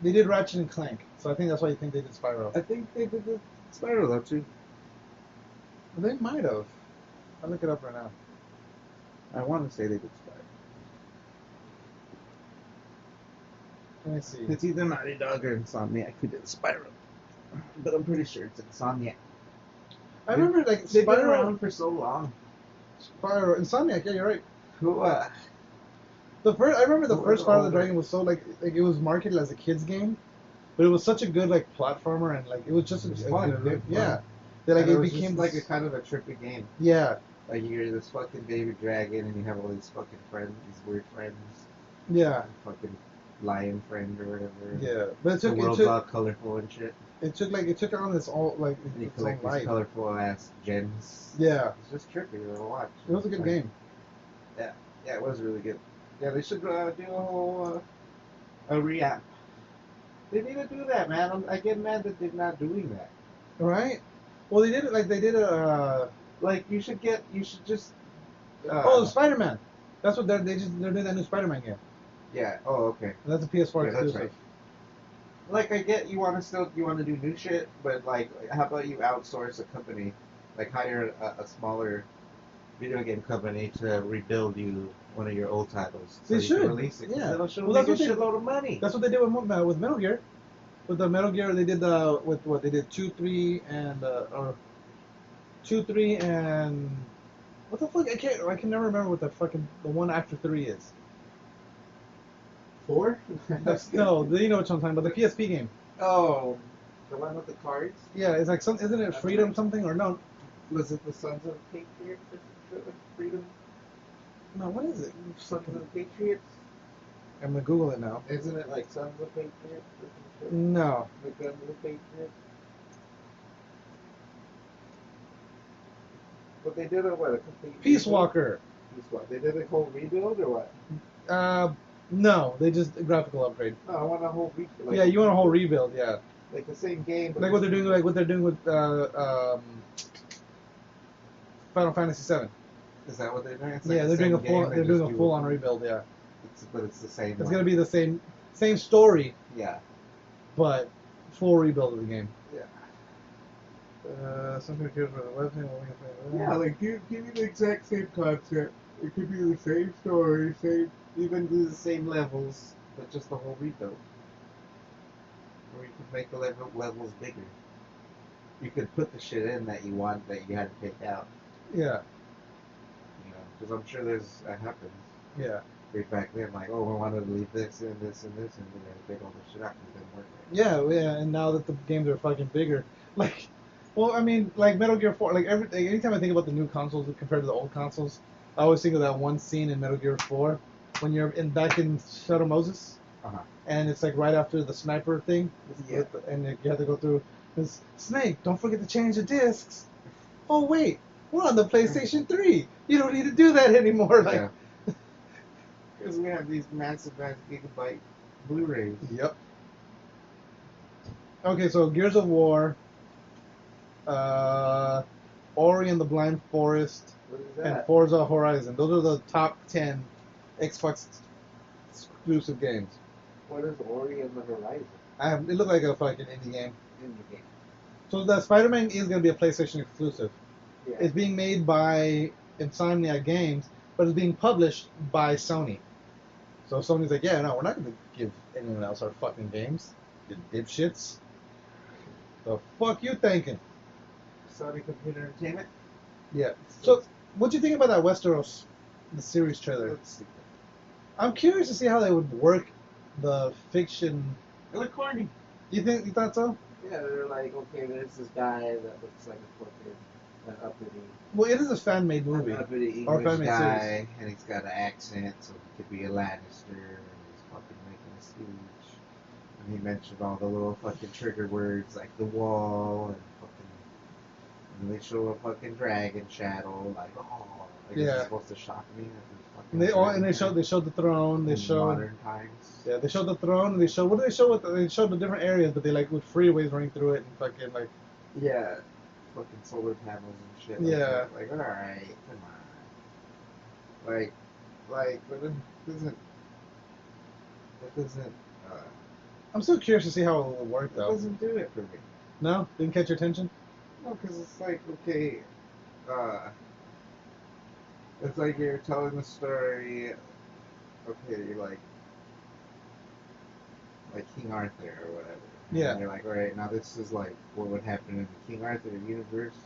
They did Ratchet and Clank, so I think that's why you think they did Spyro. I think they did the Spyro though too. They might have. I'll look it up right now. I want to say they did Spyro. Let me see. It's either Naughty Dog or Insomniac who did Spyro. But I'm pretty sure it's Insomniac. I remember like They've been Spyro. around for so long. Spyro, Insomniac. Yeah, you're right. Who? I remember the first Spyro the Dragon was so like it was marketed as a kids game, but it was such a good like platformer and like it was just It was a fun, good it game. looked Yeah, fun. that like And it was became just like a kind of a trippy game. Yeah, Like you're this fucking baby dragon and you have all these fucking friends, these weird friends. yeah, Fucking lion friend or whatever. yeah. But The world's all colorful and shit. it took on this all like And you its own collect these life. colorful ass gems. Yeah, It's just trippy to watch. it was a good game. Yeah, it was really good. Yeah, they should do a whole a re-app. They need to do that, man. I get mad that they're not doing that. Right? Well, they did it like they did a. Like you should just. Spider-Man. That's what they're doing that new Spider-Man game. Yeah. Oh, okay. And that's a PS4 Yeah, that's exclusive. right. Like I get you want to do new shit, but like how about you outsource a company, like hire a smaller video game company to rebuild you one of your old titles. So They you should. can release it. 'Cause Yeah. It'll show Well, that's you a what they- shitload of money. That's what they did with Metal Gear. With the Metal Gear, they did with what they did 2, 3, and or 2, 3, and what the fuck? I can never remember what the one after 3 is. 4? No, you know what I'm talking about. The PSP game. Oh, the one with the cards? Yeah, it's like isn't it Freedom something or no? Was it the Sons of Patriots or Freedom? No, what is it? Sons of Patriots? I'm gonna Google it now. Isn't it like Sons of Patriots? No. The Guns of the Patriots? But they did a complete Peace rebuild? Walker. Peace Walker. They did a whole rebuild or what? No, they just graphical upgrade. No, I want a whole rebuild. Like, Yeah, you want a whole rebuild, yeah. Like the same game. But Like what they're doing with Final Fantasy VII. Is that what they're doing? It's Yeah, like they're the doing same game, they just do full on rebuild, yeah. But it's the same. It's gonna be the same story, Yeah. but full rebuild of the game. Yeah. Something appears for the website. Yeah, like give me the exact same concept. It could be the same story, even do the same levels, but just the whole rebuild. Or you could make the levels bigger. You could put the shit in that you want that you had to take out. Yeah, You know, because I'm sure that happens. yeah. way back then, like, oh, we wanted to leave this and this and this, and then they all the shit out because it didn't work. Yeah, and now that the games are fucking bigger, like, well, I mean, like Metal Gear 4, like anytime I think about the new consoles compared to the old consoles, I always think of that one scene in Metal Gear 4 when you're back in Shadow Moses, and it's like right after the sniper thing, and you have to go through this Snake. Don't forget to change the discs. Oh wait, we're on the PlayStation 3. You don't need to do that anymore. Like, because we have these massive gigabyte Blu-rays. Yep. Okay, so Gears of War, Ori and the Blind Forest, and Forza Horizon. Those are the top 10 Xbox exclusive games. What is Ori and the Horizon? It looked like a fucking indie game. Indie game. So that Spider-Man is going to be a PlayStation exclusive. Yeah. It's being made by Insomniac Games, but it's being published by Sony. So Sony's like, yeah, no, we're not going to give anyone else our fucking games. You dipshits. The fuck you thinking? Sony Computer Entertainment? Yeah. So, what'd you think about that Westeros, the series trailer? I'm curious to see how they would work the fiction. It looked corny. You thought so? Yeah, they're like, okay, there's this guy that looks like a fucking an uppity. Well, it is a fan-made movie. An uppity or English fan-made guy, series. and he's got an accent, so he could be a Lannister, and he's fucking making a speech. And he mentioned all the little fucking trigger words like the wall and fucking. And they show a fucking dragon shadow, like, oh, like it's supposed to shock me. And they showed the throne. They showed modern times. Yeah, they showed the throne. And they showed what did they show? They showed the different areas, but they like with freeways running through it and fucking like. Yeah, fucking solar panels and shit. Yeah. Like all right, come on. Like, but it doesn't. It doesn't. I'm still curious to see how it will work though. It doesn't do it for me. No, didn't catch your attention. No, because it's like okay. It's like you're telling the story. Okay, like King Arthur or whatever. Yeah. And you're like, all right, now this is like what would happen in the King Arthur universe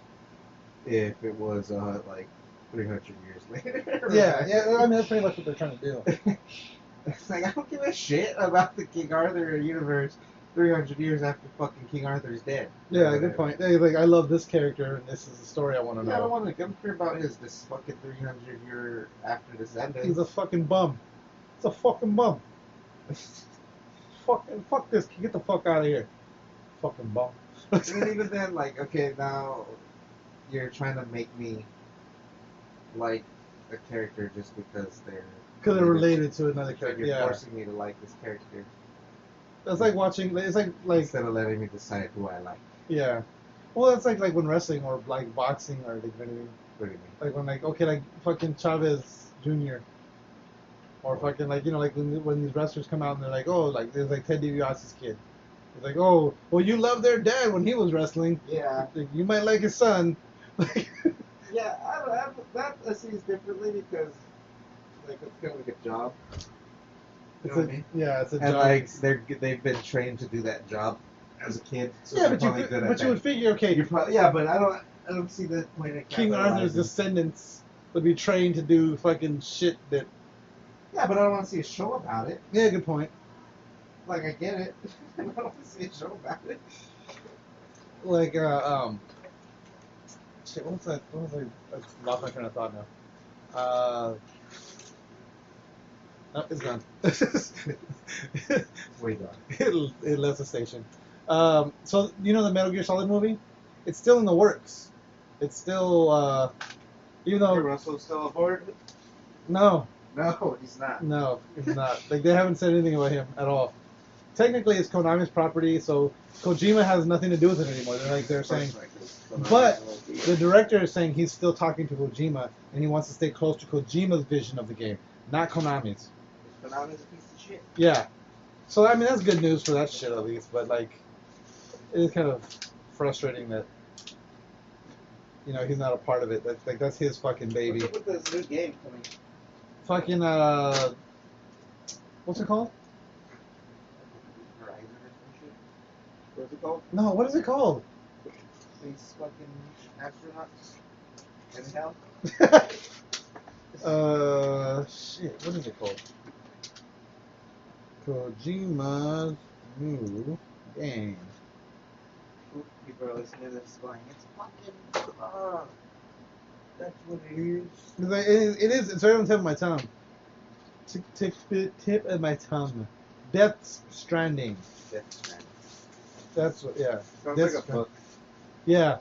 if it was like 300 years later. Yeah. I mean that's pretty much what they're trying to do. It's like I don't give a shit about the King Arthur universe 300 years after fucking King Arthur's dead. Yeah, good point. Like I love this character and this is the story I want to know. I don't want to care about this fucking 300 year after this ended. He's a fucking bum. He's a fucking bum. Fuck this. Get the fuck out of here. Fucking bum. I mean, even then, like, okay, now you're trying to make me like a character just because they're related to another character. You're forcing me to like this character. That's like watching. It's like instead of letting me decide who I like. Yeah. Well, that's like when wrestling or like boxing or like anything. What do you mean? Like when like fucking Chavez Jr. Or fucking like like when these wrestlers come out and they're like, oh, like there's like Ted DiBiase's kid. It's like, oh, well you loved their dad when he was wrestling. Yeah. Like, you might like his son. Yeah, I see it differently because like it's kind of like a job. You know what I mean? Yeah, it's a and job. like they've been trained to do that job as a kid. So yeah, but you would figure, okay, you're probably, yeah, but I don't see the point of King Arthur's descendants would be trained to do fucking shit that. Yeah, but I don't want to see a show about it. Yeah, good point. Like I get it. I don't want to see a show about it. Like shit, what was I lost my train of thought now. No, it's gone. Way gone. It left the station. So you know the Metal Gear Solid movie? It's still in the works. It's still even though Russell's still aboard. No, he's not. No, he's not. Like they haven't said anything about him at all. Technically, it's Konami's property, so Kojima has nothing to do with it anymore. They're saying, but the director is saying he's still talking to Kojima and he wants to stay close to Kojima's vision of the game, not Konami's. Konami's a piece of shit. Yeah. So I mean that's good news for that shit at least, but like it is kind of frustrating that he's not a part of it. That's his fucking baby. What's up with this new game coming? Fucking what's it called? Horizon or some shit? What's it called? No, what is it called? These fucking astronauts in hell. Shit, what is it called? Kojima's new game. People are listening to this going, it's fucking. That's what it is. It's right on the tip of my tongue. Tip of my tongue. Death Stranding. Death Stranding. That's what, yeah. Sounds Death like a book. Yeah.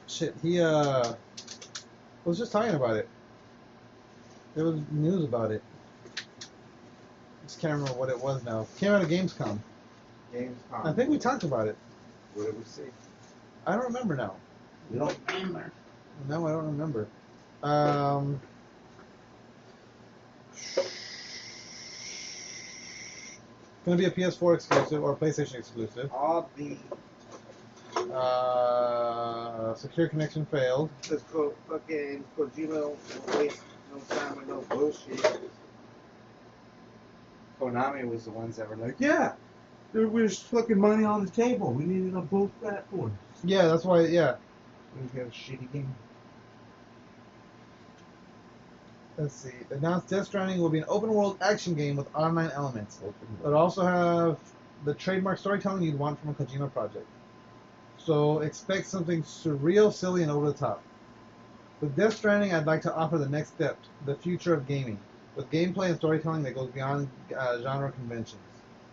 Shit, he, was just talking about it. There was news about it. Just can't remember what it was now. It came out of Gamescom. Gamescom. I think we talked about it. What did we say? I don't remember now. You don't remember. No, I don't remember. Gonna be a PS4 exclusive or a PlayStation exclusive. All the Secure connection failed. Because fucking Kojima won't waste no time with no bullshit. Konami was the ones that were like, yeah, there was fucking money on the table. We needed on both platforms. Yeah, that's why. Yeah. We got a shitty game. Let's see. Announced Death Stranding will be an open-world action game with online elements. It'll also have the trademark storytelling you'd want from a Kojima project. So expect something surreal, silly, and over the top. With Death Stranding, I'd like to offer the next step, the future of gaming, with gameplay and storytelling that goes beyond genre conventions.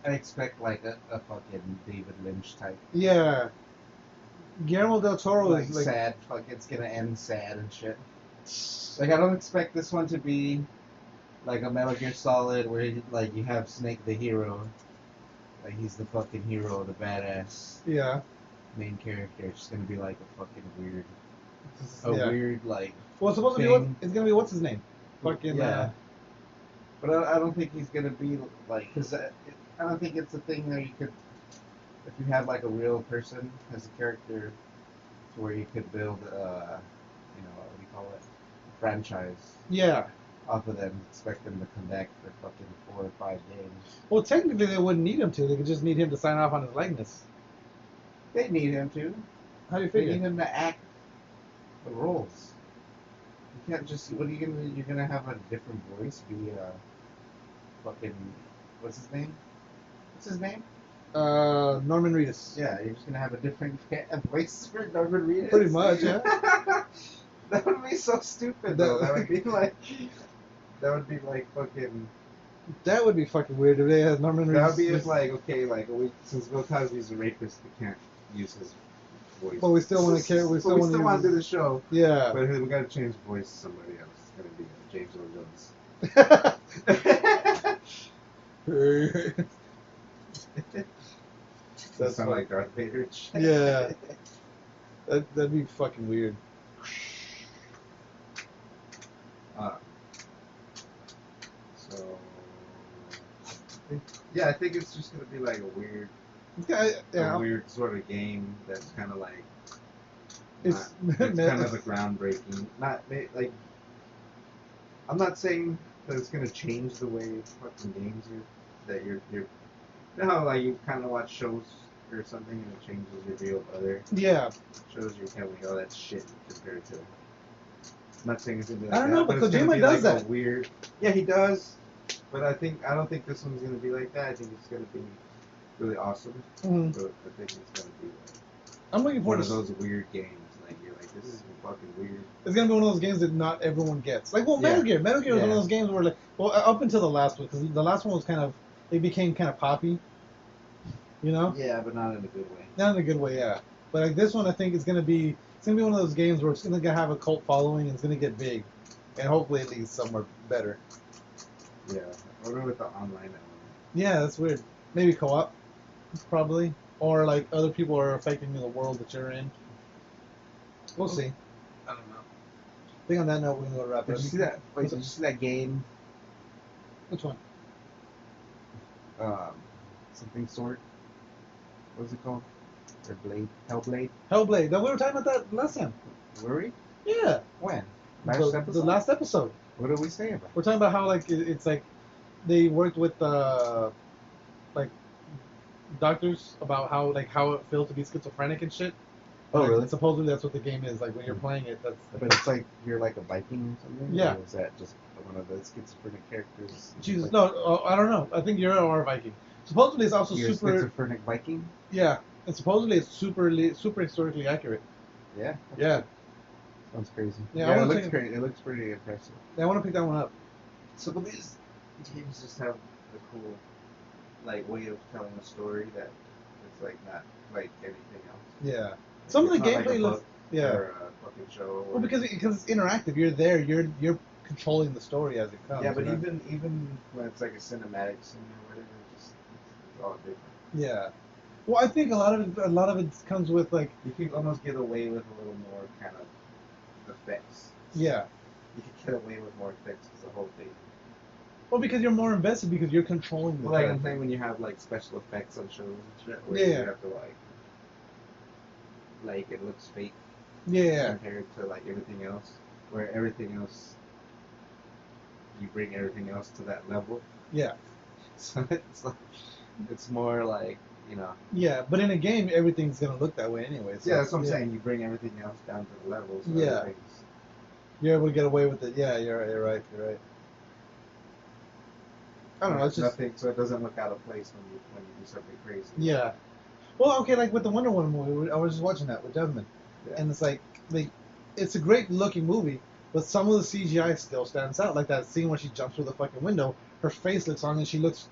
I expect like a fucking David Lynch type. Yeah. Guillermo del Toro Like is like sad, like it's gonna end sad and shit. Like I don't expect this one to be like a Metal Gear Solid where like you have Snake the hero, like he's the fucking hero, the badass yeah. main character. It's just gonna be like a fucking weird, Yeah. weird like. Well, it's supposed to be thing. it's gonna be what's his name? Fucking Yeah. But I don't think he's gonna be like, cause I don't think it's a thing that you could, if you have like a real person as a character, to where you could build, you know, what do you call it, a franchise yeah. off of them, expect them to come back for fucking 4 or 5 games. Well, technically they wouldn't need him to. They could just need him to sign off on his likeness. They need him to. How do you They figure? need him to act the roles. You can't just. What are you gonna do? You're gonna have a different voice. Be fucking. What's his name? What's his name? Norman Reedus. Yeah, you're just gonna have a different voice for Norman Reedus. Pretty much, yeah. That would be so stupid though. That would be like. That would be like fucking. That would be fucking weird if they had Norman Reedus. That would be just like, okay, like since Bill Cosby's a rapist, we can't use his voice. But we still want to care. We still want to do the show. Yeah. But we gotta change the voice to somebody else. It's gonna be James Earl Jones. That sound like Darth Vader. Yeah. That'd be fucking weird. So. Yeah, I think it's just gonna be like a weird. Yeah. A weird sort of game that's kind of like It's kind of a groundbreaking. Not like I'm not saying that it's gonna change the way fucking games that you're you know how like you kind of watch shows or something and it changes your view of other yeah. shows. You're kind of like, oh, that's shit compared to. I'm not saying it's gonna be like I don't that, know, but it's gonna Kojima be does like that. A weird. Yeah, he does. But I don't think this one's gonna be like that. I think it's gonna be really awesome. Mm-hmm. But I think it's gonna be like I'm looking one forward of to those weird games. Like you're like, this is fucking weird. It's gonna be one of those games that not everyone gets. Like, well, Yeah. Metal Gear. Metal Gear was one of Yeah. those games where, like, well, up until the last one, because the last one was kind of, it became kind of poppy. You know? Yeah, but not in a good way. Not in a good way, yeah. But like this one, I think it's gonna be one of those games where it's gonna have a cult following and it's gonna get big, and hopefully it leads somewhere better. Yeah, I wonder with the online element. Yeah, that's weird. Maybe co-op, probably, or like other people are affecting the world that you're in. We'll see. I don't know. I think on that note, we're gonna go wrap it Did up. you see that? Wait, did you see that game? Which one? Something sword. What was it called? Or Blade? Hellblade? Hellblade. No, we were talking about that last time. Were we? Yeah. When? The last episode. What did we say about it? We're talking about how like it's like they worked with like doctors about how it feels to be schizophrenic and shit. Oh, Like, really? Supposedly that's what the game is. Like when you're playing it, that's. But it's like you're like a Viking or something. Yeah. Or is that just one of the schizophrenic characters? Jesus, Like, no, I don't know. I think you're a Viking. Supposedly it's also you're a super. schizophrenic Viking. Yeah, and supposedly it's super historically accurate. Yeah. Yeah, Sounds crazy. Yeah, I Yeah, it wanna looks take- great. It looks pretty impressive. I want to pick that one up. So these games just have a cool, like, way of telling a story that it's like not like anything else. Yeah, some of the It's not like gameplay a looks. book Yeah, Or a fucking show. well because it's interactive. You're there. You're controlling the story as it comes. Yeah, but you know? even when it's like a cinematic scene or whatever, it's all different. Yeah. Well, I think a lot of it comes with like. You can almost get away with a little more kind of effects. Yeah. You can get away with more effects because the whole thing. Well, because you're more invested because you're controlling the. Well, like I'm character. saying, when you have like special effects on shows and shit, where Yeah. you have to like it looks fake Yeah. compared to like everything else, where everything else, you bring everything else to that level. Yeah. So it's more like, you know. Yeah, but in a game, everything's gonna look that way anyway. So, Yeah, that's what I'm saying. You bring everything else down to the level. So Yeah. everything's- You're able to get away with it. Yeah, you're right. You're right. I don't know. It's just nothing, so it doesn't look out of place when you do something crazy. yeah. Well, okay, like with the Wonder Woman movie, I was just watching that with Jasmine, Yeah. and it's like it's a great looking movie, but some of the CGI still stands out. Like that scene where she jumps through the fucking window, her face looks on, and she looks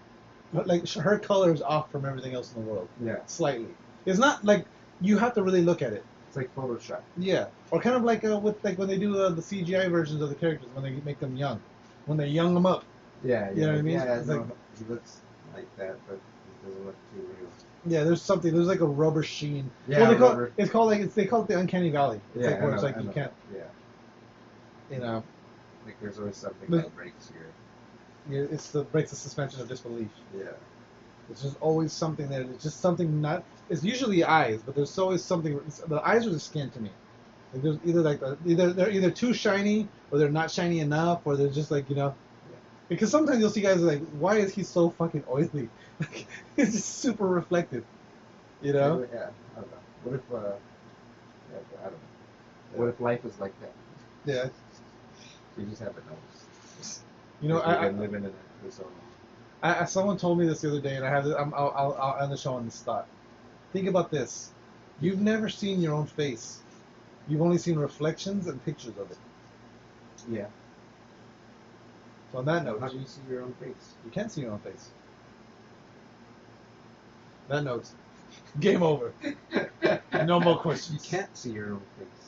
like her color is off from everything else in the world. Yeah. Slightly. It's not like you have to really look at it. It's like Photoshop. Yeah, or kind of like with like when they do the CGI versions of the characters when they make them young, when they young them up. Yeah, You know what I mean? Yeah, It's no, like- he looks like that, but he doesn't look too real. Yeah, there's like a rubber sheen. Yeah, well, they call rubber. it's called like they call it the uncanny valley. It's like I where it's know, like I you know. can't, Yeah, you know, like there's always something But- that breaks your. breaks the suspension of disbelief. Yeah. It's just always something there. It's just something not. It's usually eyes, but there's always something. The eyes are the skin to me. Like there's either they're either too shiny or they're not shiny enough, or they're just like Yeah. Because sometimes you'll see guys like, why is he so fucking oily? Like, it's just super reflective. You know? Yeah. I don't know. What if? Yeah, I don't know. What if life is like that? Yeah. You just haven't noticed. You know, You've I been living in it for so long. someone told me this the other day, and I have I'll end the show on this thought. Think about this: you've never seen your own face. You've only seen reflections and pictures of it. Yeah. So on that note, How do you see your own face? you can't see your own face. That note, game over. No more You questions. can't see your own face.